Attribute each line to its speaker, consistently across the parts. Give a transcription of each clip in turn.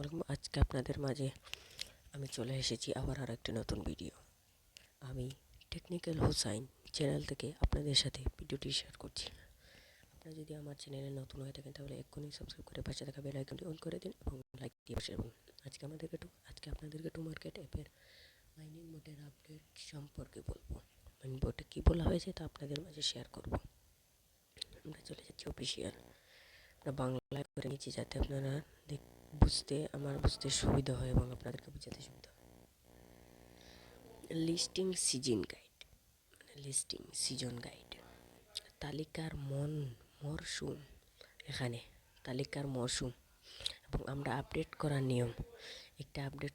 Speaker 1: আলাইকুম। আজকে আপনাদের মাঝে আমি চলে এসেছি আবার আরেকটি নতুন ভিডিও। আমি টেকনিক্যাল হোসাইন চ্যানেল থেকে আপনাদের সাথে ভিডিওটি শেয়ার করছি। আপনারা যদি আমার চ্যানেলে নতুন হয়ে থাকেন তাহলে এক্ষুনি সাবস্ক্রাইব করে পাশে থাকা বেল আইকনটি অন করে দিন এবং লাইক দিয়ে পাশে রাখুন। আজকে আপনাদেরকে টু মার্কেট অ্যাপের মাইনিং বোটের আপডেট সম্পর্কে বলবো। মাইনিং বোটে কী বলা হয়েছে তা আপনাদের মাঝে শেয়ার করব। আমরা চলে যাচ্ছি অফিসিয়াল। আমরা বাংলায় করে নিচ্ছি যাতে আপনারা বুঝতে সুবিধা হয় এবং আপনাদেরকে বোঝাতে সুবিধা হয়। লিস্টিং সিজন গাইড তালিকার মরশুম, এখানে তালিকার মরশুম এবং আমরা আপডেট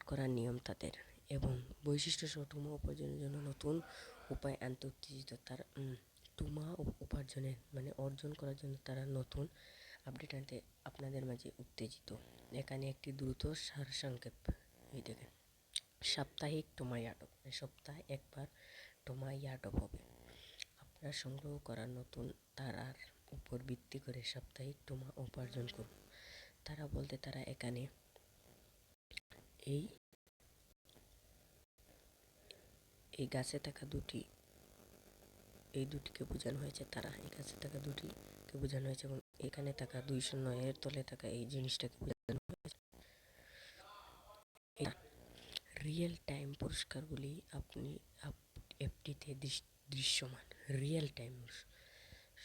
Speaker 1: করার নিয়ম তাদের এবং বৈশিষ্ট্য সহ টুমা উপার্জনের জন্য নতুন উপায় আনতে উত্তেজিত। তার টুমা উপার্জনের অর্জন করার জন্য তারা নতুন আপডেট আনতে আপনাদের মাঝে উত্তেজিত। এখানে একটি দ্রুত সারসংক্ষেপ। এই দেখেন, সাপ্তাহিক টোমা ইয়ার্ডপ, সপ্তাহে একবার টোমা ইয়ার্ডপ হবে। আপনারা সংগ্রহ করা নতুন তারার উপর ভিত্তি করে সাপ্তাহিক টোমা উপার্জন করুন। তারা এখানে এই গাছে থাকা দুটিকে বোঝানো হয়েছে। এই গাছে থাকা দুটিকে বোঝানো হয়েছে এবং এখানে থাকা 209 এর তলে থাকা এই জিনিসটাকে বোঝানো হয়েছে। রিয়েল টাইম পুরস্কারগুলি আপনি অ্যাপটিতে দৃশ্যমান। রিয়েল টাইম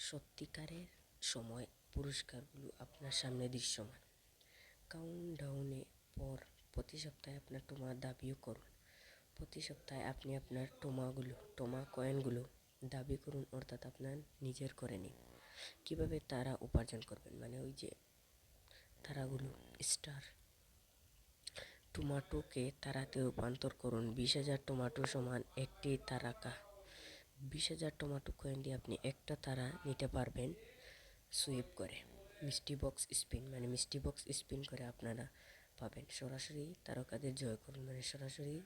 Speaker 1: সত্যিকারের সময় পুরস্কারগুলো আপনার সামনে দৃশ্যমান। কাউন্টডাউনে পর প্রতি সপ্তাহে আপনার টোমা দাবিও করুন। প্রতি সপ্তাহে আপনি আপনার টোমা কয়েনগুলো দাবি করুন, অর্থাৎ আপনার নিজের করে নিন। কীভাবে তারা উপার্জন করবেন, ওই যে তারাগুলো স্টার টমেটোকে তারাতে রূপান্তর করুন। 20,000 টমেটো সমান একটি তারাকা। 20,000 টমেটো কয়েন দিয়ে আপনি একটা তারা নিতে পারবেন সুইপ করে। মিস্টি বক্স স্পিন করে আপনারা পাবেন। সরাসরি তারকাদের জয় করুন, সরাসরি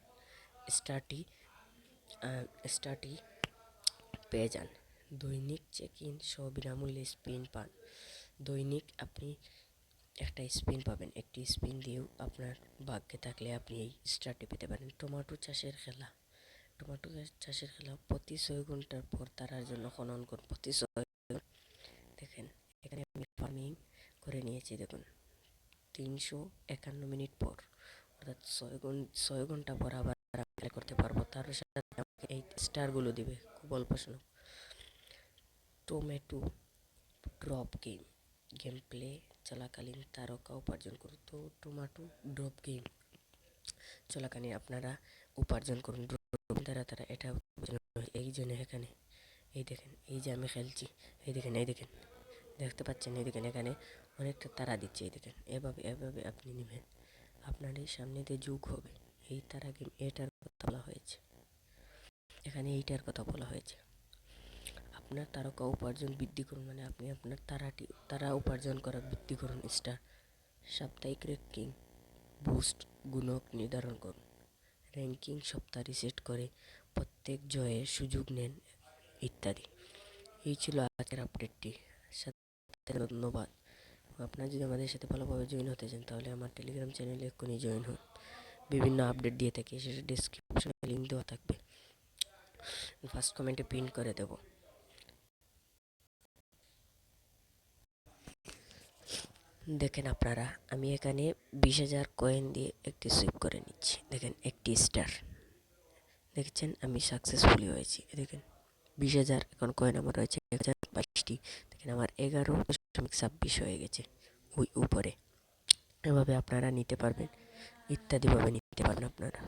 Speaker 1: স্টারটি পেয়ে যান। দৈনিক চেক ইন সহ বিনামূল্যে স্পিন পান। দৈনিক আপনি একটা স্পিন পাবেন। একটি স্পিন দিয়েও আপনার ভাগ্যে থাকলে আপনি এই স্টারটি পেতে পারেন। টমেটো চাষের খেলা প্রতি 6 ঘন্টার পর তারার জন্য খনন করুন। দেখেন, এখানে আমি ফার্মিং করে নিয়েছি। দেখুন, 351 মিনিট পর, অর্থাৎ 6 ঘন্টা পর আবার করতে পারবো। তার সাথে আমাকে এই স্টারগুলো দিবে। খুব অল্প সময়। টমেটো ড্রপ গেম প্লে চলাকালীন তারকা উপার্জন করুন। তো টমেটো ড্রপ গেম চলাকালীন আপনারা উপার্জন করুন। তারা এটা এই জন্য এখানে এই দেখেন, এই যে আমি খেলছি, এই দেখেন দেখতে পাচ্ছেন, এই দেখেন এখানে অনেকটা তারা দিচ্ছে। এই দেখেন, এভাবে আপনি নেবেন, আপনার এই সামনে দিয়ে যুগ হবে। এই তারা গেম এইটার কথা বলা হয়েছে। আপনার তারকা উপার্জন বৃদ্ধি করুন, আপনি আপনার তারা উপার্জন করা বৃদ্ধি করুন। স্টার সাপ্তাহিক র্যাঙ্কিং বুস্ট গুণক নির্ধারণ করুন। র্যাঙ্কিং সপ্তাহ রিসেট করে প্রত্যেক জয়ের সুযোগ নেন ইত্যাদি। এই ছিল আজকের আপডেটটি। ধন্যবাদ। আপনারা যদি আমাদের সাথে ভালোভাবে জয়েন হতে চান তাহলে আমার টেলিগ্রাম চ্যানেলে এক্ষুনি জয়েন হন। বিভিন্ন আপডেট দিয়ে থাকি, সেটা ডিসক্রিপশনে লিঙ্ক দেওয়া থাকবে। ফার্স্ট কমেন্টে পিন করে দেব। দেখেন আপনারা, আমি এখানে 20,000 কয়েন দিয়ে একটি সুইপ করে নিচ্ছি। দেখেন, একটি স্টার দেখছেন, আমি সাকসেসফুলি হয়েছি। দেখেন, 20,000 এখন কয়েন আমার রয়েছে 1022টি। দেখেন, আমার 11.26 হয়ে গেছে ওই উপরে। এভাবে আপনারা নিতে পারবেন, ইত্যাদিভাবে নিতে পারবেন আপনারা।